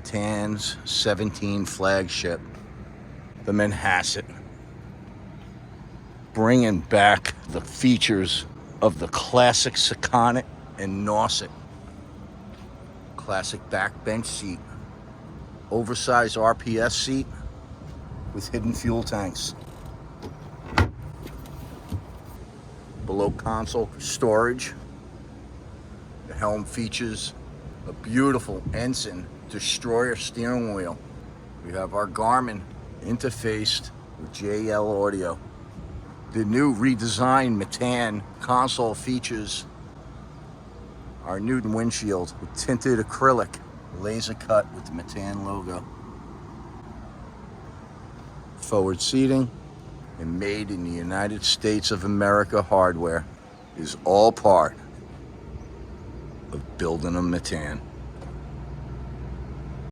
Metan's 17 flagship, the Manhasset, bringing back the features of the classic Sakonnet and Nauset. Classic backbench seat, oversized RPS seat with hidden fuel tanks. Below console storage. The helm features a beautiful ensign destroyer steering wheel. We have our Garmin interfaced with JL audio. The new redesigned Metan console features our new windshield with tinted acrylic, laser cut with the Metan logo. Forward seating and made in the United States of America hardware is all part of building a Metan.